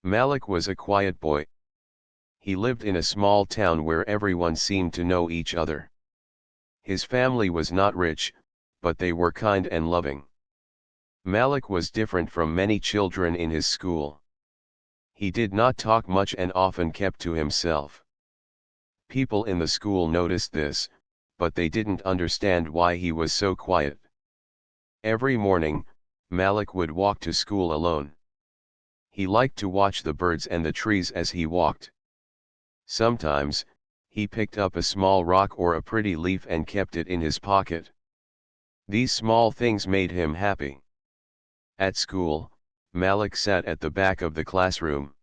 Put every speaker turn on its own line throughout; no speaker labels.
Malik was a quiet boy. He lived in a small town where everyone seemed to know each other. His family was not rich, but they were kind and loving. Malik was different from many children in his school. He did not talk much and often kept to himself. People in the school noticed this, but they didn't understand why he was so quiet. Every morning, Malik would walk to school alone. He liked to watch the birds and the trees as he walked. Sometimes, he picked up a small rock or a pretty leaf and kept it in his pocket. These small things made him happy. At school, Malik sat at the back of the classroom.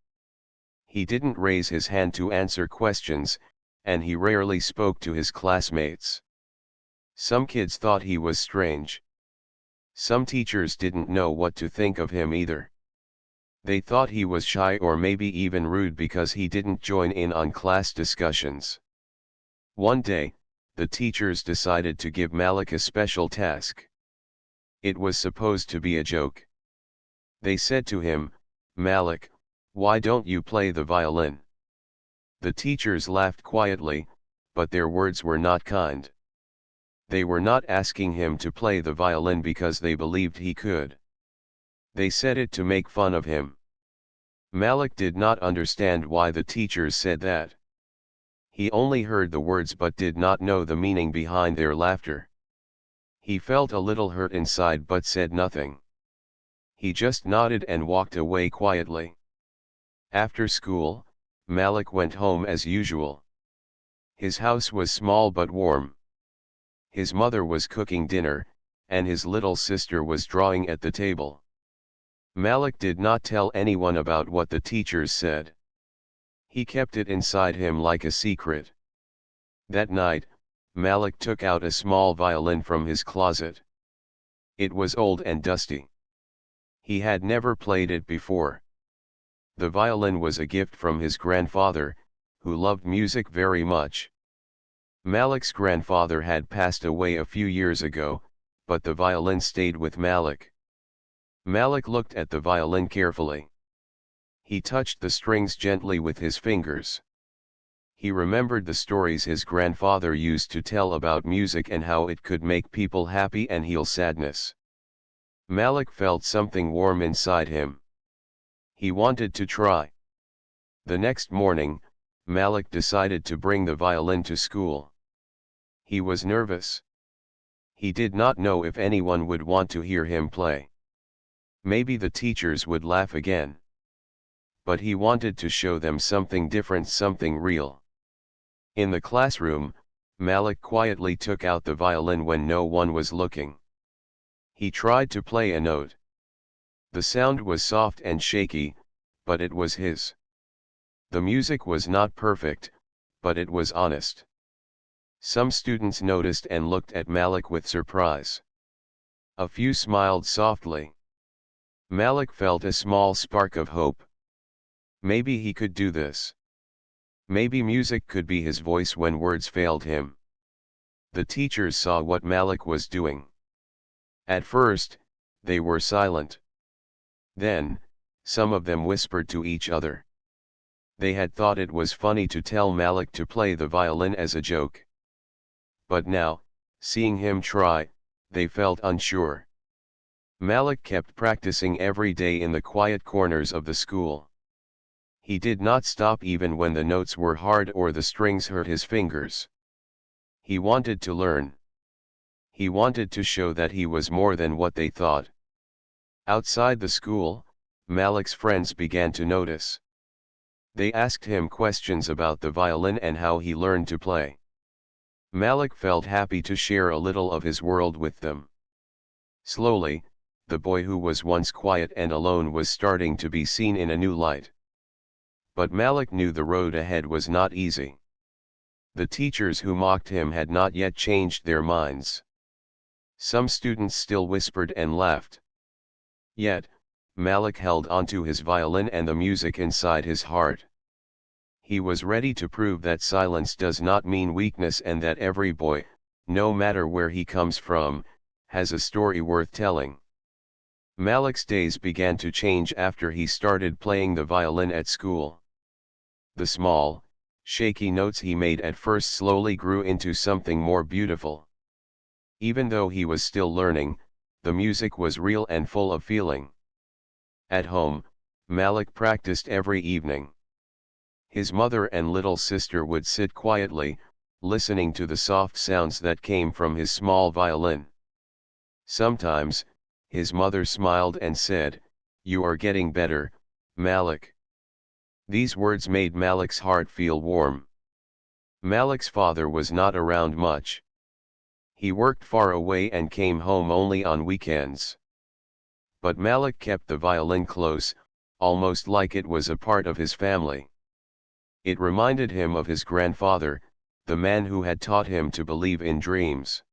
He didn't raise his hand to answer questions, and he rarely spoke to his classmates. Some kids thought he was strange. Some teachers didn't know what to think of him either. They thought he was shy or maybe even rude because he didn't join in on class discussions. One day, the teachers decided to give Malik a special task. It was supposed to be a joke. They said to him, "Malik, why don't you play the violin?" The teachers laughed quietly, but their words were not kind. They were not asking him to play the violin because they believed he could. They said it to make fun of him. Malik did not understand why the teachers said that. He only heard the words but did not know the meaning behind their laughter. He felt a little hurt inside but said nothing. He just nodded and walked away quietly. After school, Malik went home as usual. His house was small but warm. His mother was cooking dinner, and his little sister was drawing at the table. Malik did not tell anyone about what the teachers said. He kept it inside him like a secret. That night, Malik took out a small violin from his closet. It was old and dusty. He had never played it before. The violin was a gift from his grandfather, who loved music very much. Malik's grandfather had passed away a few years ago, but the violin stayed with Malik. Malik looked at the violin carefully. He touched the strings gently with his fingers. He remembered the stories his grandfather used to tell about music and how it could make people happy and heal sadness. Malik felt something warm inside him. He wanted to try. The next morning, Malik decided to bring the violin to school. He was nervous. He did not know if anyone would want to hear him play. Maybe the teachers would laugh again. But he wanted to show them something different, something real. In the classroom, Malik quietly took out the violin when no one was looking. He tried to play a note. The sound was soft and shaky, but it was his. The music was not perfect, but it was honest. Some students noticed and looked at Malik with surprise. A few smiled softly. Malik felt a small spark of hope. Maybe he could do this. Maybe music could be his voice when words failed him. The teachers saw what Malik was doing. At first, they were silent. Then, some of them whispered to each other. They had thought it was funny to tell Malik to play the violin as a joke. But now, seeing him try, they felt unsure. Malik kept practicing every day in the quiet corners of the school. He did not stop even when the notes were hard or the strings hurt his fingers. He wanted to learn. He wanted to show that he was more than what they thought. Outside the school, Malik's friends began to notice. They asked him questions about the violin and how he learned to play. Malik felt happy to share a little of his world with them. Slowly, the boy who was once quiet and alone was starting to be seen in a new light. But Malik knew the road ahead was not easy. The teachers who mocked him had not yet changed their minds. Some students still whispered and laughed. Yet, Malik held onto his violin and the music inside his heart. He was ready to prove that silence does not mean weakness and that every boy, no matter where he comes from, has a story worth telling. Malik's days began to change after he started playing the violin at school. The small, shaky notes he made at first slowly grew into something more beautiful. Even though he was still learning, the music was real and full of feeling. At home, Malik practiced every evening. His mother and little sister would sit quietly, listening to the soft sounds that came from his small violin. Sometimes, his mother smiled and said, "You are getting better, Malik." These words made Malik's heart feel warm. Malik's father was not around much. He worked far away and came home only on weekends. But Malik kept the violin close, almost like it was a part of his family. It reminded him of his grandfather, the man who had taught him to believe in dreams.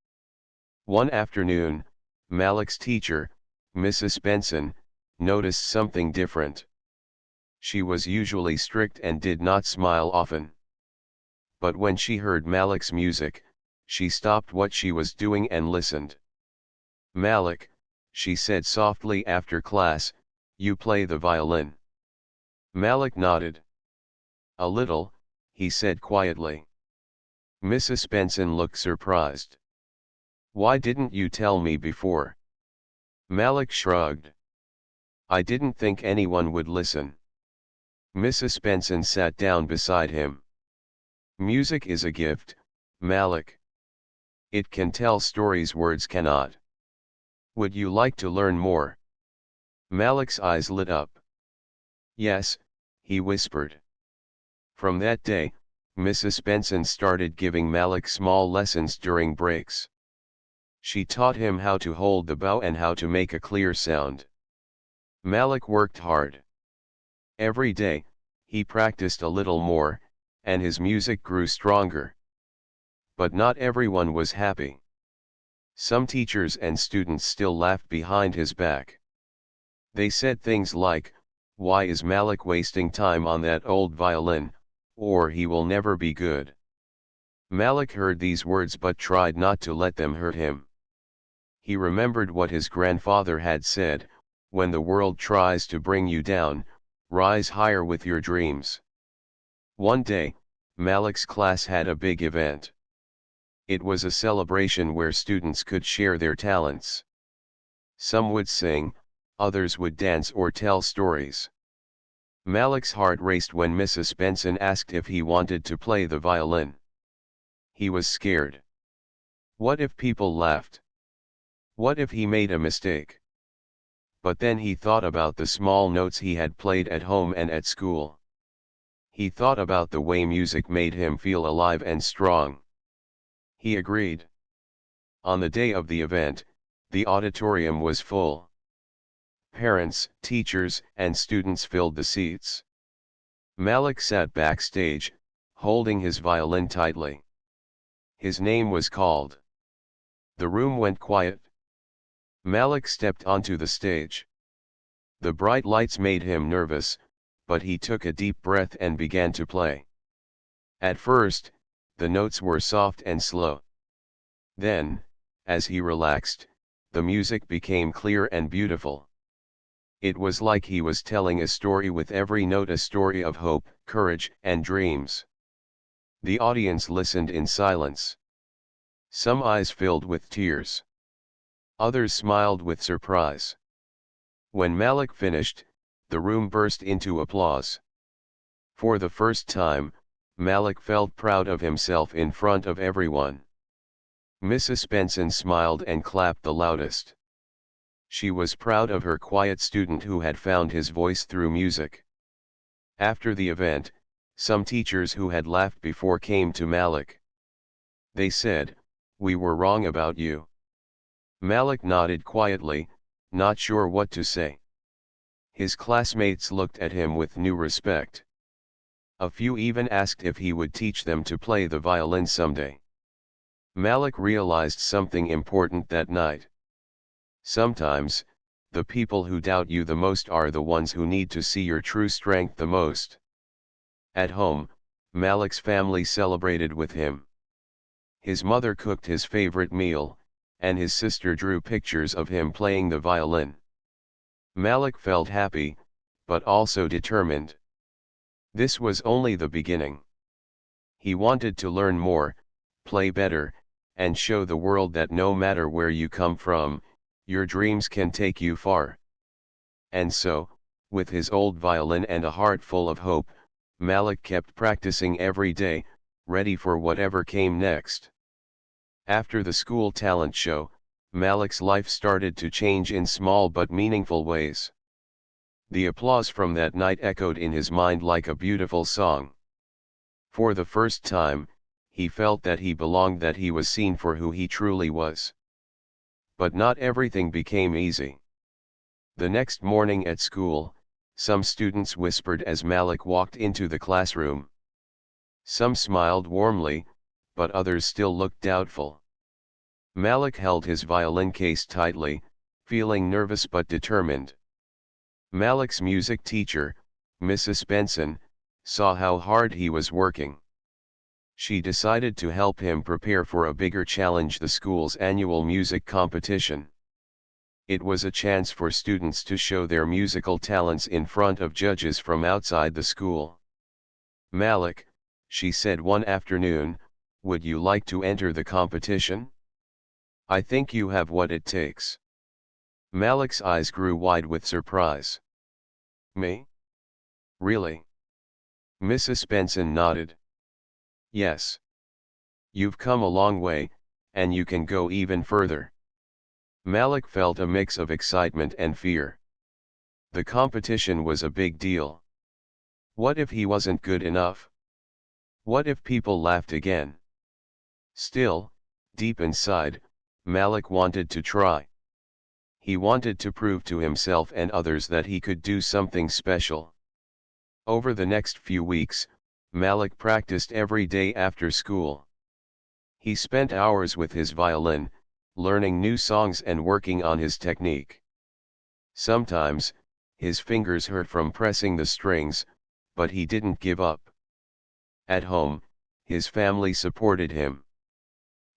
One afternoon, Malik's teacher, Mrs. Benson, noticed something different. She was usually strict and did not smile often. But when she heard Malik's music, she stopped what she was doing and listened. "Malik," she said softly after class, "you play the violin." Malik nodded. "A little," he said quietly. Mrs. Benson looked surprised. "Why didn't you tell me before?" Malik shrugged. "I didn't think anyone would listen." Mrs. Benson sat down beside him. "Music is a gift, Malik. It can tell stories words cannot. Would you like to learn more?" Malik's eyes lit up. "Yes," he whispered. From that day, Mrs. Benson started giving Malik small lessons during breaks. She taught him how to hold the bow and how to make a clear sound. Malik worked hard. Every day, he practiced a little more, and his music grew stronger. But not everyone was happy. Some teachers and students still laughed behind his back. They said things like, "Why is Malik wasting time on that old violin, or he will never be good." Malik heard these words but tried not to let them hurt him. He remembered what his grandfather had said, "When the world tries to bring you down, rise higher with your dreams." One day, Malik's class had a big event. It was a celebration where students could share their talents. Some would sing, others would dance or tell stories. Malik's heart raced when Mrs. Benson asked if he wanted to play the violin. He was scared. What if people laughed? What if he made a mistake? But then he thought about the small notes he had played at home and at school. He thought about the way music made him feel alive and strong. He agreed. On the day of the event, the auditorium was full. Parents, teachers, and students filled the seats. Malik sat backstage, holding his violin tightly. His name was called. The room went quiet. Malik stepped onto the stage. The bright lights made him nervous, but he took a deep breath and began to play. At first, the notes were soft and slow. Then, as he relaxed, the music became clear and beautiful. It was like he was telling a story with every note, a story of hope, courage, and dreams. The audience listened in silence. Some eyes filled with tears. Others smiled with surprise. When Malik finished, the room burst into applause. For the first time, Malik felt proud of himself in front of everyone. Mrs. Benson smiled and clapped the loudest. She was proud of her quiet student who had found his voice through music. After the event, some teachers who had laughed before came to Malik. They said, "We were wrong about you." Malik nodded quietly, not sure what to say. His classmates looked at him with new respect. A few even asked if he would teach them to play the violin someday. Malik realized something important that night. Sometimes, the people who doubt you the most are the ones who need to see your true strength the most. At home, Malik's family celebrated with him. His mother cooked his favorite meal, and his sister drew pictures of him playing the violin. Malik felt happy, but also determined. This was only the beginning. He wanted to learn more, play better, and show the world that no matter where you come from, your dreams can take you far. And so, with his old violin and a heart full of hope, Malik kept practicing every day, ready for whatever came next. After the school talent show, Malik's life started to change in small but meaningful ways. The applause from that night echoed in his mind like a beautiful song. For the first time, he felt that he belonged, that he was seen for who he truly was. But not everything became easy. The next morning at school, some students whispered as Malik walked into the classroom. Some smiled warmly, but others still looked doubtful. Malik held his violin case tightly, feeling nervous but determined. Malik's music teacher, Mrs. Benson, saw how hard he was working. She decided to help him prepare for a bigger challenge, the school's annual music competition. It was a chance for students to show their musical talents in front of judges from outside the school. "Malik," she said one afternoon, "would you like to enter the competition? I think you have what it takes." Malik's eyes grew wide with surprise. "Me? Really?" Mrs. Benson nodded. "Yes. You've come a long way, and you can go even further." Malik felt a mix of excitement and fear. The competition was a big deal. What if he wasn't good enough? What if people laughed again? Still, deep inside, Malik wanted to try. He wanted to prove to himself and others that he could do something special. Over the next few weeks, Malik practiced every day after school. He spent hours with his violin, learning new songs and working on his technique. Sometimes, his fingers hurt from pressing the strings, but he didn't give up. At home, his family supported him.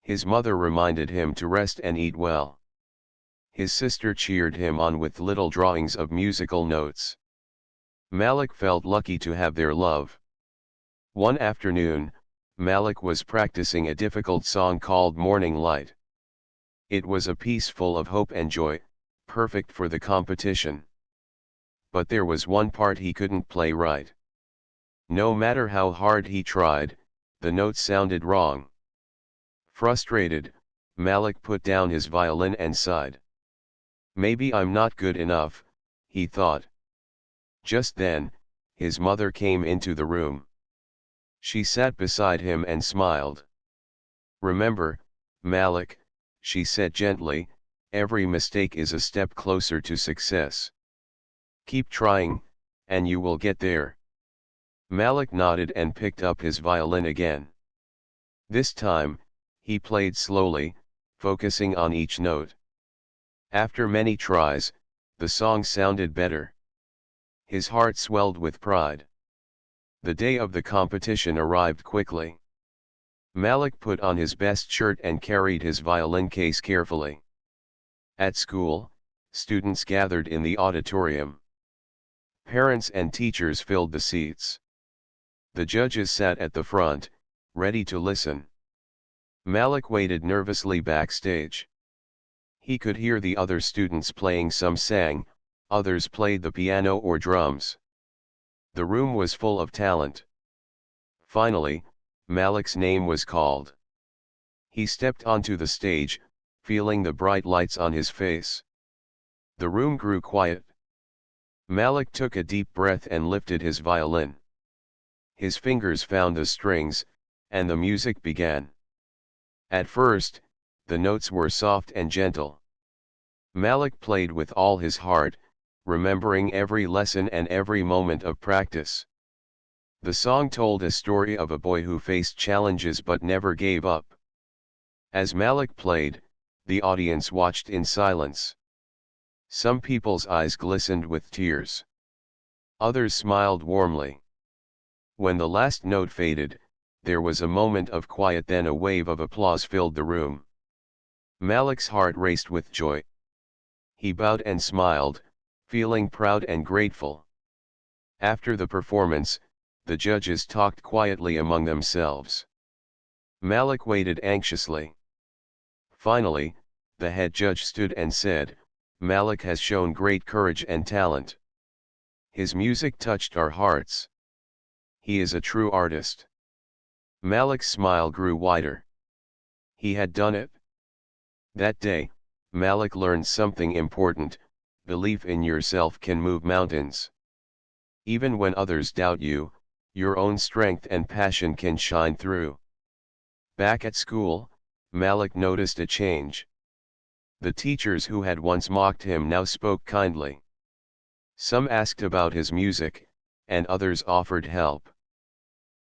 His mother reminded him to rest and eat well. His sister cheered him on with little drawings of musical notes. Malik felt lucky to have their love. One afternoon, Malik was practicing a difficult song called Morning Light. It was a piece full of hope and joy, perfect for the competition. But there was one part he couldn't play right. No matter how hard he tried, the notes sounded wrong. Frustrated, Malik put down his violin and sighed. "Maybe I'm not good enough," he thought. Just then, his mother came into the room. She sat beside him and smiled. "Remember, Malik," she said gently, "every mistake is a step closer to success. Keep trying, and you will get there." Malik nodded and picked up his violin again. This time, he played slowly, focusing on each note. After many tries, the song sounded better. His heart swelled with pride. The day of the competition arrived quickly. Malik put on his best shirt and carried his violin case carefully. At school, students gathered in the auditorium. Parents and teachers filled the seats. The judges sat at the front, ready to listen. Malik waited nervously backstage. He could hear the other students playing. Some sang, others played the piano or drums. The room was full of talent. Finally, Malik's name was called. He stepped onto the stage, feeling the bright lights on his face. The room grew quiet. Malik took a deep breath and lifted his violin. His fingers found the strings, and the music began. At first, the notes were soft and gentle. Malik played with all his heart, remembering every lesson and every moment of practice. The song told a story of a boy who faced challenges but never gave up. As Malik played, the audience watched in silence. Some people's eyes glistened with tears. Others smiled warmly. When the last note faded, there was a moment of quiet, then a wave of applause filled the room. Malik's heart raced with joy. He bowed and smiled, feeling proud and grateful. After the performance, the judges talked quietly among themselves. Malik waited anxiously. Finally, the head judge stood and said, "Malik has shown great courage and talent. His music touched our hearts. He is a true artist." Malik's smile grew wider. He had done it. That day, Malik learned something important: belief in yourself can move mountains. Even when others doubt you, your own strength and passion can shine through. Back at school, Malik noticed a change. The teachers who had once mocked him now spoke kindly. Some asked about his music, and others offered help.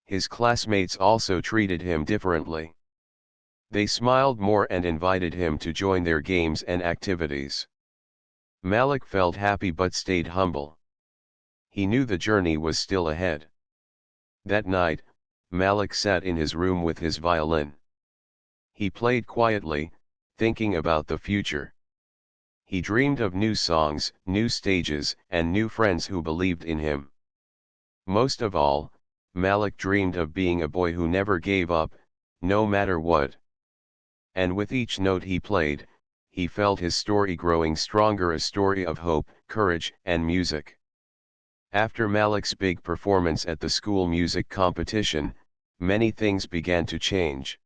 His classmates also treated him differently. They smiled more and invited him to join their games and activities. Malik felt happy but stayed humble. He knew the journey was still ahead. That night, Malik sat in his room with his violin. He played quietly, thinking about the future. He dreamed of new songs, new stages, and new friends who believed in him. Most of all, Malik dreamed of being a boy who never gave up, no matter what. And with each note he played, he felt his story growing stronger, a story of hope, courage, and music. After Malik's big performance at the school music competition, many things began to change.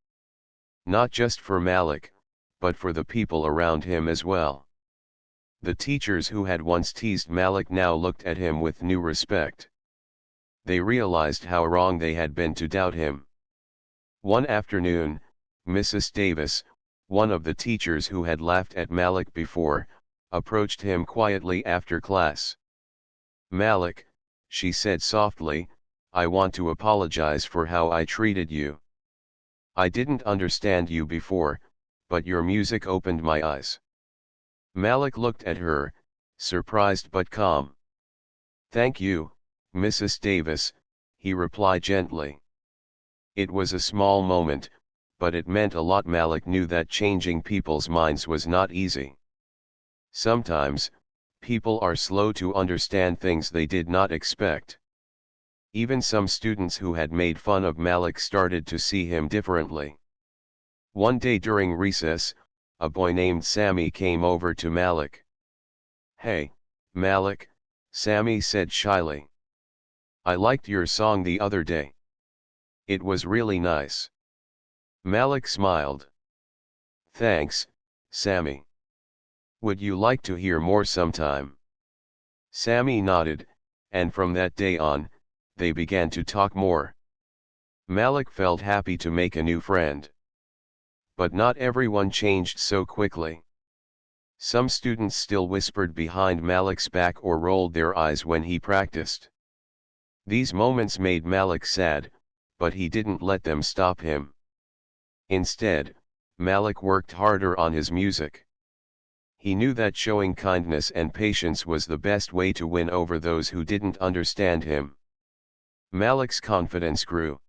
Not just for Malik, but for the people around him as well. The teachers who had once teased Malik now looked at him with new respect. They realized how wrong they had been to doubt him. One afternoon, Mrs. Davis, one of the teachers who had laughed at Malik before, approached him quietly after class. "Malik," she said softly, "I want to apologize for how I treated you. I didn't understand you before, but your music opened my eyes." Malik looked at her, surprised but calm. "Thank you, Mrs. Davis," he replied gently. It was a small moment, but it meant a lot. Malik knew that changing people's minds was not easy. Sometimes, people are slow to understand things they did not expect. Even some students who had made fun of Malik started to see him differently. One day during recess, a boy named Sammy came over to Malik. "Hey, Malik," Sammy said shyly. "I liked your song the other day. It was really nice." Malik smiled. "Thanks, Sammy. Would you like to hear more sometime?" Sammy nodded, and from that day on, they began to talk more. Malik felt happy to make a new friend. But not everyone changed so quickly. Some students still whispered behind Malik's back or rolled their eyes when he practiced. These moments made Malik sad, but he didn't let them stop him. Instead, Malik worked harder on his music. He knew that showing kindness and patience was the best way to win over those who didn't understand him. Malik's confidence grew.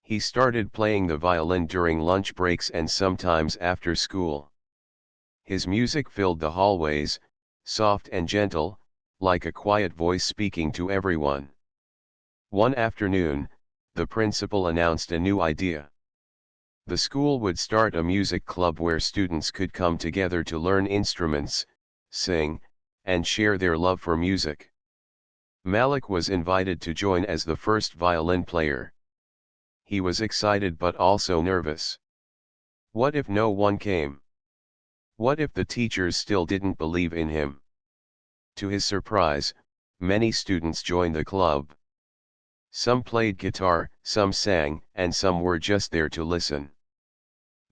He started playing the violin during lunch breaks and sometimes after school. His music filled the hallways, soft and gentle, like a quiet voice speaking to everyone. One afternoon, the principal announced a new idea. The school would start a music club where students could come together to learn instruments, sing, and share their love for music. Malik was invited to join as the first violin player. He was excited but also nervous. What if no one came? What if the teachers still didn't believe in him? To his surprise, many students joined the club. Some played guitar, some sang, and some were just there to listen.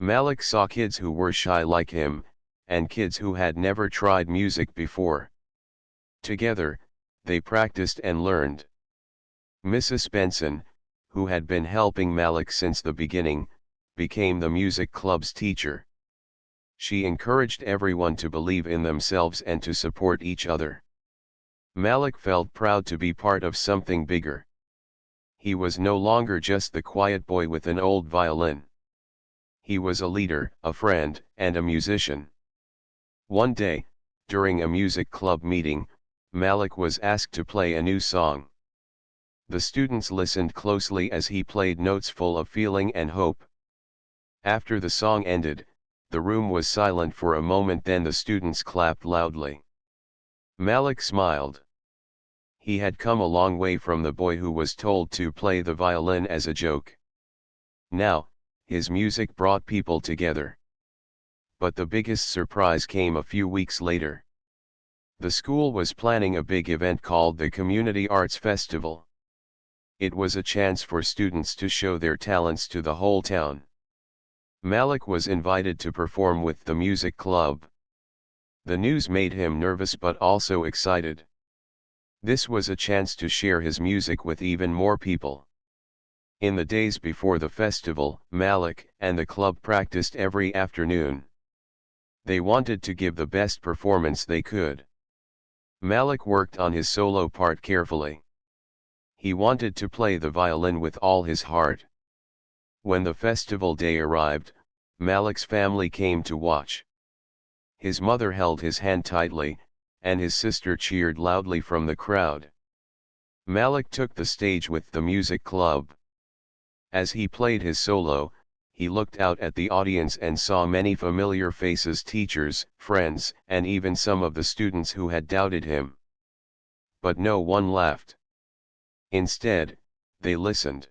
Malik saw kids who were shy like him, and kids who had never tried music before. Together, they practiced and learned. Mrs. Benson, who had been helping Malik since the beginning, became the music club's teacher. She encouraged everyone to believe in themselves and to support each other. Malik felt proud to be part of something bigger. He was no longer just the quiet boy with an old violin. He was a leader, a friend, and a musician. One day, during a music club meeting, Malik was asked to play a new song. The students listened closely as he played notes full of feeling and hope. After the song ended, the room was silent for a moment, then the students clapped loudly. Malik smiled. He had come a long way from the boy who was told to play the violin as a joke. Now, his music brought people together. But the biggest surprise came a few weeks later. The school was planning a big event called the Community Arts Festival. It was a chance for students to show their talents to the whole town. Malik was invited to perform with the music club. The news made him nervous but also excited. This was a chance to share his music with even more people. In the days before the festival, Malik and the club practiced every afternoon. They wanted to give the best performance they could. Malik worked on his solo part carefully. He wanted to play the violin with all his heart. When the festival day arrived, Malik's family came to watch. His mother held his hand tightly, and his sister cheered loudly from the crowd. Malik took the stage with the music club. As he played his solo, he looked out at the audience and saw many familiar faces: teachers, friends, and even some of the students who had doubted him. But no one laughed. Instead, they listened.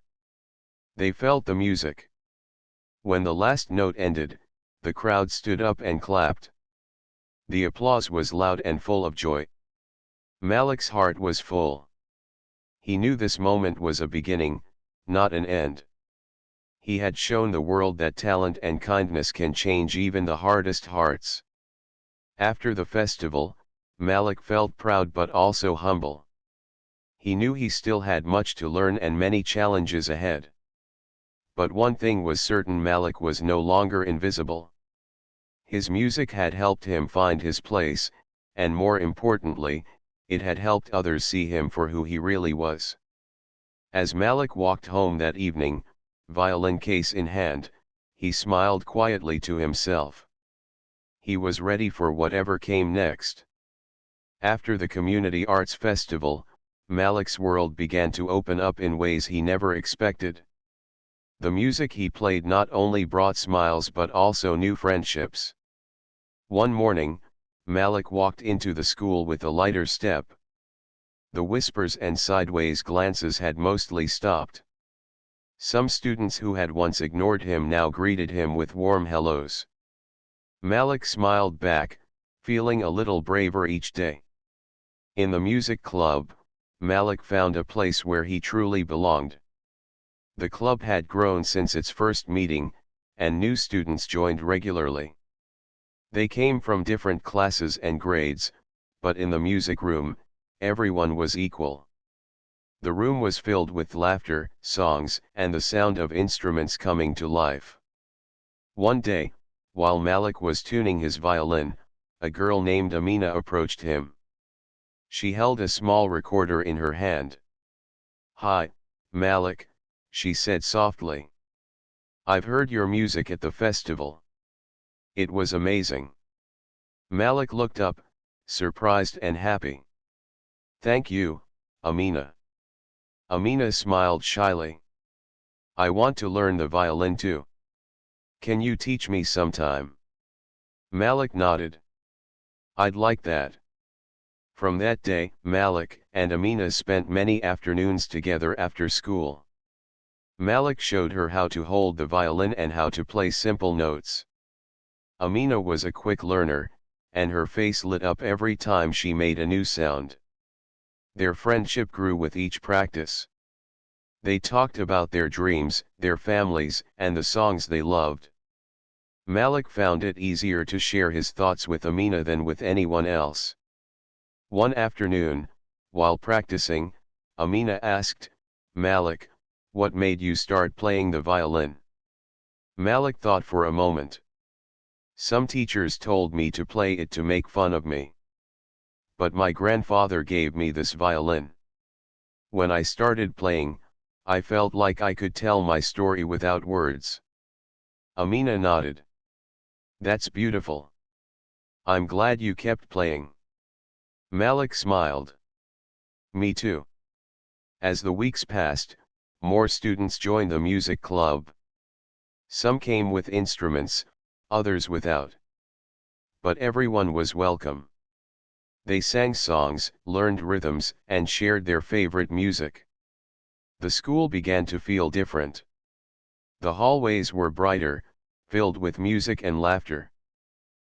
They felt the music. When the last note ended, the crowd stood up and clapped. The applause was loud and full of joy. Malik's heart was full. He knew this moment was a beginning, not an end. He had shown the world that talent and kindness can change even the hardest hearts. After the festival, Malik felt proud but also humble. He knew he still had much to learn and many challenges ahead. But one thing was certain: Malik was no longer invisible. His music had helped him find his place, and more importantly, it had helped others see him for who he really was. As Malik walked home that evening, violin case in hand, he smiled quietly to himself. He was ready for whatever came next. After the Community Arts Festival, Malik's world began to open up in ways he never expected. The music he played not only brought smiles but also new friendships. One morning, Malik walked into the school with a lighter step. The whispers and sideways glances had mostly stopped. Some students who had once ignored him now greeted him with warm hellos. Malik smiled back, feeling a little braver each day. In the music club, Malik found a place where he truly belonged. The club had grown since its first meeting, and new students joined regularly. They came from different classes and grades, but in the music room, everyone was equal. The room was filled with laughter, songs, and the sound of instruments coming to life. One day, while Malik was tuning his violin, a girl named Amina approached him. She held a small recorder in her hand. "Hi, Malik," she said softly. "I've heard your music at the festival. It was amazing." Malik looked up, surprised and happy. "Thank you, Amina." Amina smiled shyly. "I want to learn the violin too. Can you teach me sometime?" Malik nodded. "I'd like that." From that day, Malik and Amina spent many afternoons together after school. Malik showed her how to hold the violin and how to play simple notes. Amina was a quick learner, and her face lit up every time she made a new sound. Their friendship grew with each practice. They talked about their dreams, their families, and the songs they loved. Malik found it easier to share his thoughts with Amina than with anyone else. One afternoon, while practicing, Amina asked, "Malik, what made you start playing the violin?" Malik thought for a moment. "Some teachers told me to play it to make fun of me. But my grandfather gave me this violin. When I started playing, I felt like I could tell my story without words." Amina nodded. "That's beautiful. I'm glad you kept playing." Malik smiled. Me too. As the weeks passed, more students joined the music club. Some came with instruments, others without. But everyone was welcome. They sang songs, learned rhythms, and shared their favorite music. The school began to feel different. The hallways were brighter, filled with music and laughter.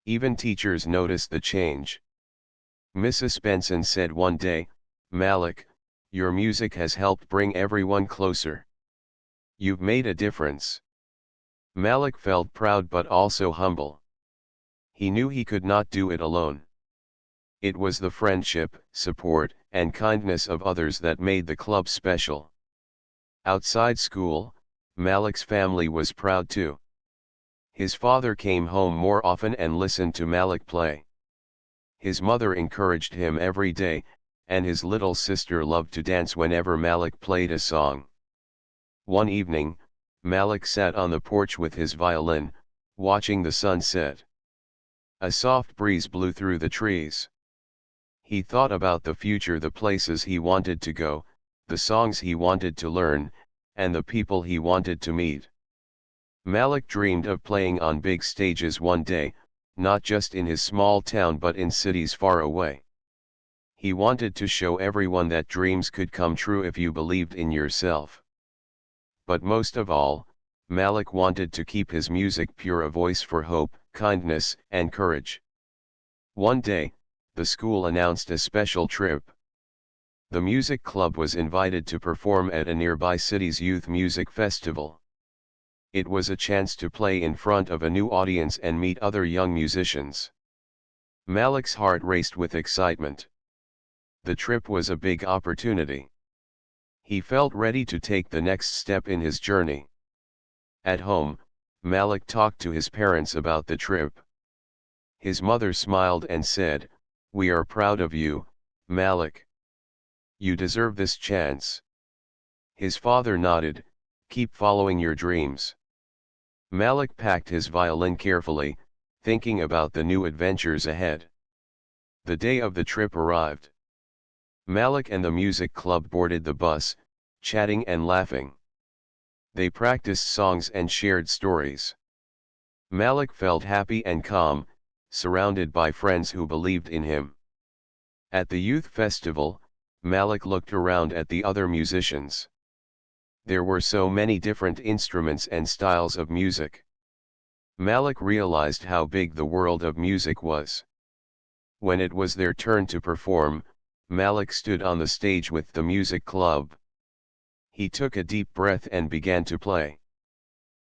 Even teachers noticed the change. Mrs. Benson said one day, "Malik, your music has helped bring everyone closer. You've made a difference." Malik felt proud but also humble. He knew he could not do it alone. It was the friendship, support, and kindness of others that made the club special. Outside school, Malik's family was proud too. His father came home more often and listened to Malik play. His mother encouraged him every day, and his little sister loved to dance whenever Malik played a song. One evening, Malik sat on the porch with his violin, watching the sun set. A soft breeze blew through the trees. He thought about the future, the places he wanted to go, the songs he wanted to learn, and the people he wanted to meet. Malik dreamed of playing on big stages one day, not just in his small town but in cities far away. He wanted to show everyone that dreams could come true if you believed in yourself. But most of all, Malik wanted to keep his music pure, a voice for hope, kindness, and courage. One day, the school announced a special trip. The music club was invited to perform at a nearby city's youth music festival. It was a chance to play in front of a new audience and meet other young musicians. Malik's heart raced with excitement. The trip was a big opportunity. He felt ready to take the next step in his journey. At home, Malik talked to his parents about the trip. His mother smiled and said, "We are proud of you, Malik. You deserve this chance." His father nodded, "Keep following your dreams." Malik packed his violin carefully, thinking about the new adventures ahead. The day of the trip arrived. Malik and the music club boarded the bus, chatting and laughing. They practiced songs and shared stories. Malik felt happy and calm, surrounded by friends who believed in him. At the youth festival, Malik looked around at the other musicians. There were so many different instruments and styles of music. Malik realized how big the world of music was. When it was their turn to perform, Malik stood on the stage with the music club. He took a deep breath and began to play.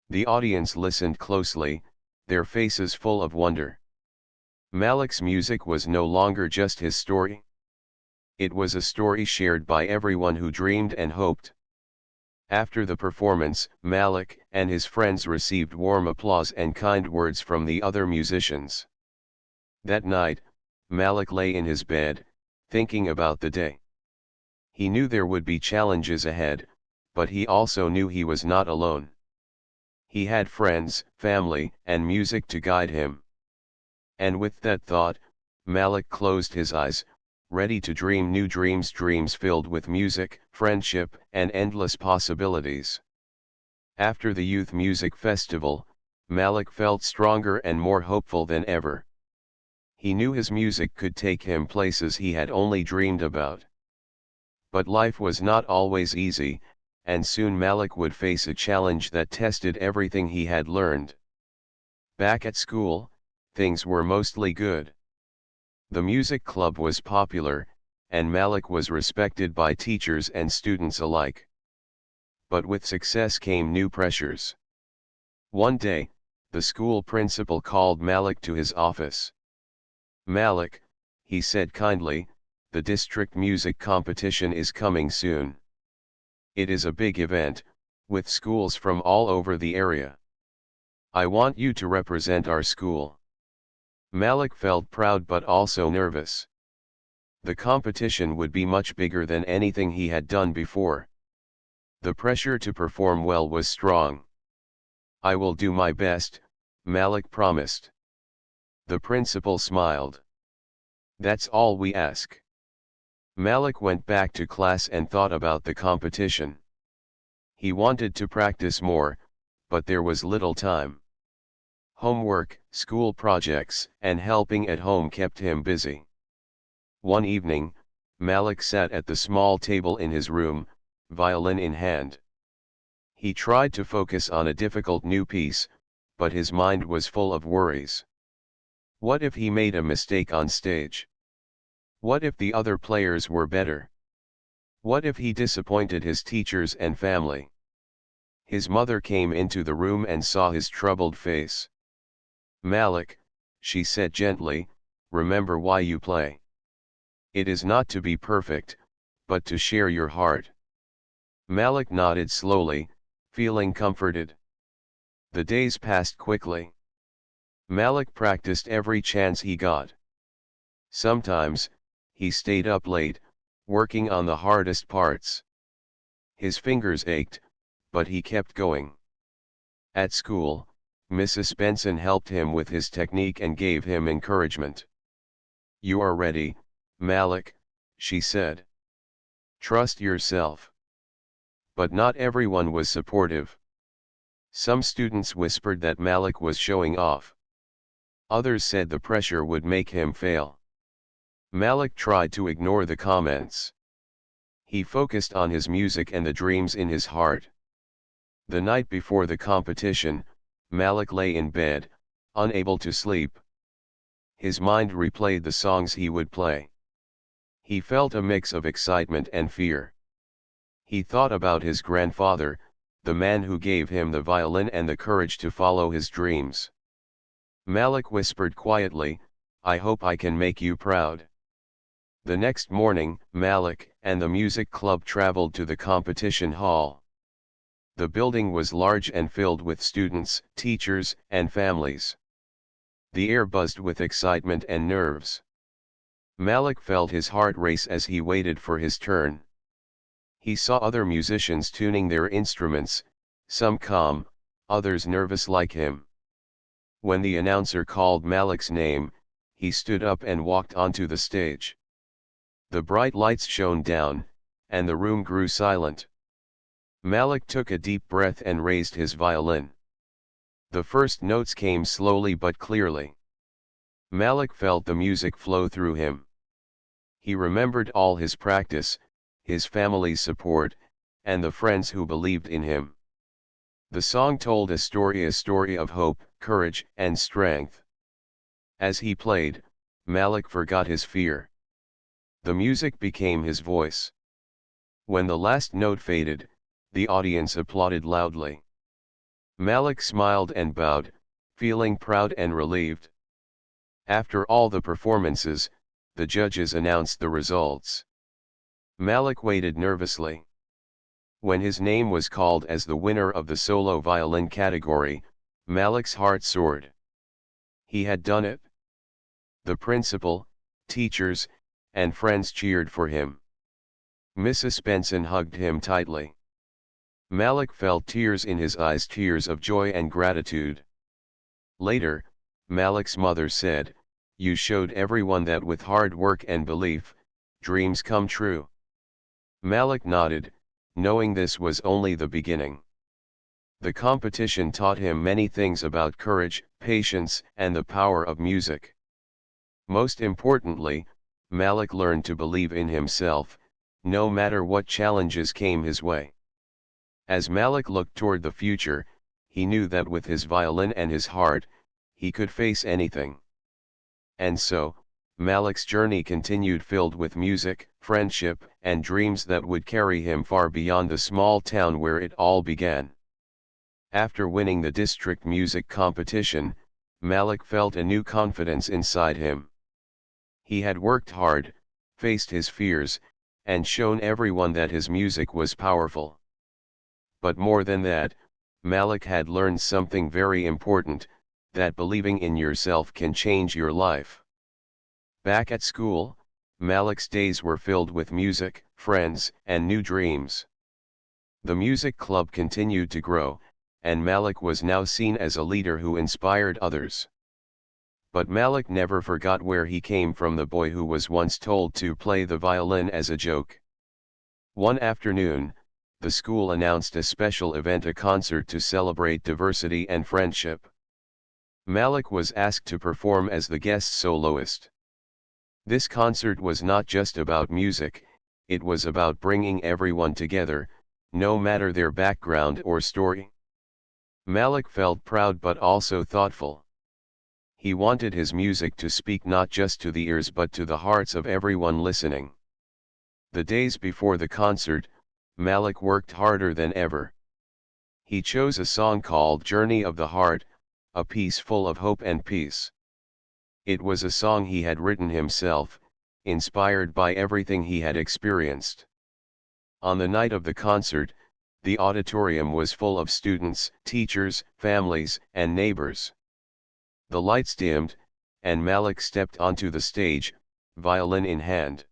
The audience listened closely, their faces full of wonder. Malik's music was no longer just his story. It was a story shared by everyone who dreamed and hoped. After the performance, Malik and his friends received warm applause and kind words from the other musicians. That night, Malik lay in his bed, thinking about the day. He knew there would be challenges ahead, but he also knew he was not alone. He had friends, family, and music to guide him. And with that thought, Malik closed his eyes, ready to dream new dreams, dreams filled with music, friendship, and endless possibilities. After the youth music festival, Malik felt stronger and more hopeful than ever. He knew his music could take him places he had only dreamed about. But life was not always easy, and soon Malik would face a challenge that tested everything he had learned. Back at school, things were mostly good. The music club was popular, and Malik was respected by teachers and students alike. But with success came new pressures. One day, the school principal called Malik to his office. "Malik," he said kindly, "the district music competition is coming soon. It is a big event, with schools from all over the area. I want you to represent our school." Malik felt proud but also nervous. The competition would be much bigger than anything he had done before. The pressure to perform well was strong. "I will do my best," Malik promised. The principal smiled. That's all we ask. Malik went back to class and thought about the competition. He wanted to practice more, but there was little time. Homework, school projects, and helping at home kept him busy. One evening, Malik sat at the small table in his room, violin in hand. He tried to focus on a difficult new piece, but his mind was full of worries. What if he made a mistake on stage? What if the other players were better? What if he disappointed his teachers and family? His mother came into the room and saw his troubled face. "Malik," she said gently, "remember why you play. It is not to be perfect, but to share your heart." Malik nodded slowly, feeling comforted. The days passed quickly. Malik practiced every chance he got. Sometimes, he stayed up late, working on the hardest parts. His fingers ached, but he kept going. At school, Mrs. Benson helped him with his technique and gave him encouragement. "You are ready, Malik," she said. "Trust yourself." But not everyone was supportive. Some students whispered that Malik was showing off. Others said the pressure would make him fail. Malik tried to ignore the comments. He focused on his music and the dreams in his heart. The night before the competition, Malik lay in bed, unable to sleep. His mind replayed the songs he would play. He felt a mix of excitement and fear. He thought about his grandfather, the man who gave him the violin and the courage to follow his dreams. Malik whispered quietly, "I hope I can make you proud." The next morning, Malik and the music club traveled to the competition hall. The building was large and filled with students, teachers, and families. The air buzzed with excitement and nerves. Malik felt his heart race as he waited for his turn. He saw other musicians tuning their instruments, some calm, others nervous like him. When the announcer called Malik's name, he stood up and walked onto the stage. The bright lights shone down, and the room grew silent. Malik took a deep breath and raised his violin. The first notes came slowly but clearly. Malik felt the music flow through him. He remembered all his practice, his family's support, and the friends who believed in him. The song told a story of hope, courage, and strength. As he played, Malik forgot his fear. The music became his voice. When the last note faded, the audience applauded loudly. Malik smiled and bowed, feeling proud and relieved. After all the performances, the judges announced the results. Malik waited nervously. When his name was called as the winner of the solo violin category, Malik's heart soared. He had done it. The principal, teachers, and friends cheered for him. Mrs. Benson hugged him tightly. Malik felt tears in his eyes, tears of joy and gratitude. Later, Malik's mother said, "You showed everyone that with hard work and belief, dreams come true." Malik nodded, knowing this was only the beginning. The competition taught him many things about courage, patience, and the power of music. Most importantly, Malik learned to believe in himself, no matter what challenges came his way. As Malik looked toward the future, he knew that with his violin and his heart, he could face anything. And so, Malik's journey continued, filled with music, friendship, and dreams that would carry him far beyond the small town where it all began. After winning the district music competition, Malik felt a new confidence inside him. He had worked hard, faced his fears, and shown everyone that his music was powerful. But more than that, Malik had learned something very important, that believing in yourself can change your life. Back at school, Malik's days were filled with music, friends, and new dreams. The music club continued to grow, and Malik was now seen as a leader who inspired others. But Malik never forgot where he came from, the boy who was once told to play the violin as a joke. One afternoon, the school announced a special event, a concert to celebrate diversity and friendship. Malik was asked to perform as the guest soloist. This concert was not just about music, it was about bringing everyone together, no matter their background or story. Malik felt proud but also thoughtful. He wanted his music to speak not just to the ears but to the hearts of everyone listening. The days before the concert, Malik worked harder than ever. He chose a song called Journey of the Heart, a piece full of hope and peace. It was a song he had written himself, inspired by everything he had experienced. On the night of the concert, the auditorium was full of students, teachers, families, and neighbors. The lights dimmed, and Malik stepped onto the stage, violin in hand.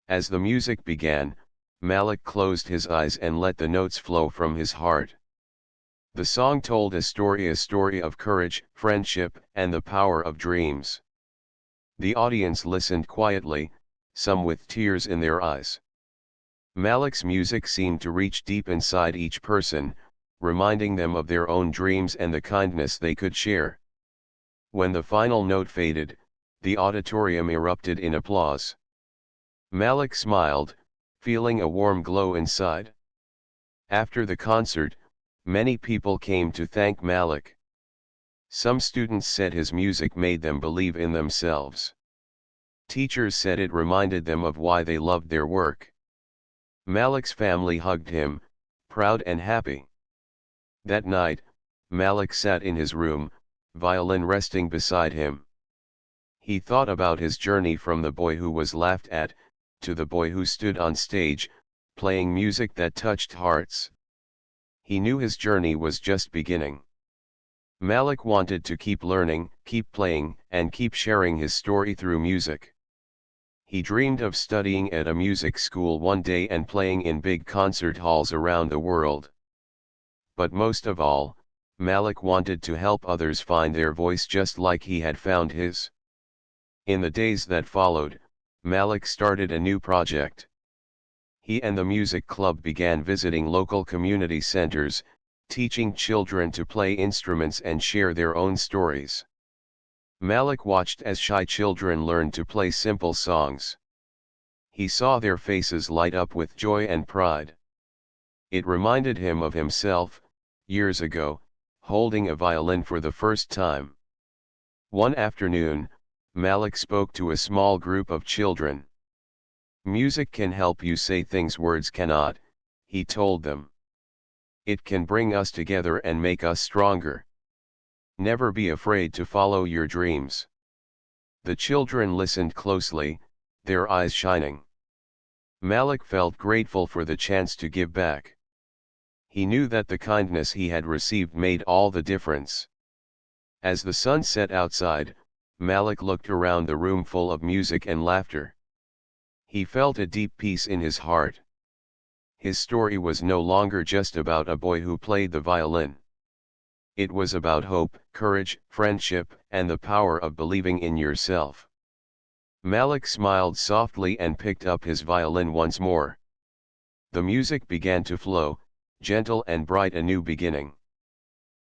As the music began, Malik closed his eyes and let the notes flow from his heart. The song told a story of courage, friendship, and the power of dreams. The audience listened quietly, some with tears in their eyes. Malik's music seemed to reach deep inside each person, reminding them of their own dreams and the kindness they could share. When the final note faded, the auditorium erupted in applause. Malik smiled, feeling a warm glow inside. After the concert, many people came to thank Malik. Some students said his music made them believe in themselves. Teachers said it reminded them of why they loved their work. Malik's family hugged him, proud and happy. That night, Malik sat in his room, violin resting beside him. He thought about his journey from the boy who was laughed at, to the boy who stood on stage, playing music that touched hearts. He knew his journey was just beginning. Malik wanted to keep learning, keep playing, and keep sharing his story through music. He dreamed of studying at a music school one day and playing in big concert halls around the world. But most of all, Malik wanted to help others find their voice just like he had found his. In the days that followed, Malik started a new project. He and the music club began visiting local community centers, teaching children to play instruments and share their own stories. Malik watched as shy children learned to play simple songs. He saw their faces light up with joy and pride. It reminded him of himself, years ago, holding a violin for the first time. One afternoon, Malik spoke to a small group of children. Music can help you say things words cannot, he told them. It can bring us together and make us stronger. Never be afraid to follow your dreams. The children listened closely, their eyes shining. Malik felt grateful for the chance to give back. He knew that the kindness he had received made all the difference. As the sun set outside, Malik looked around the room full of music and laughter. He felt a deep peace in his heart. His story was no longer just about a boy who played the violin. It was about hope, courage, friendship, and the power of believing in yourself. Malik smiled softly and picked up his violin once more. The music began to flow, gentle and bright, a new beginning.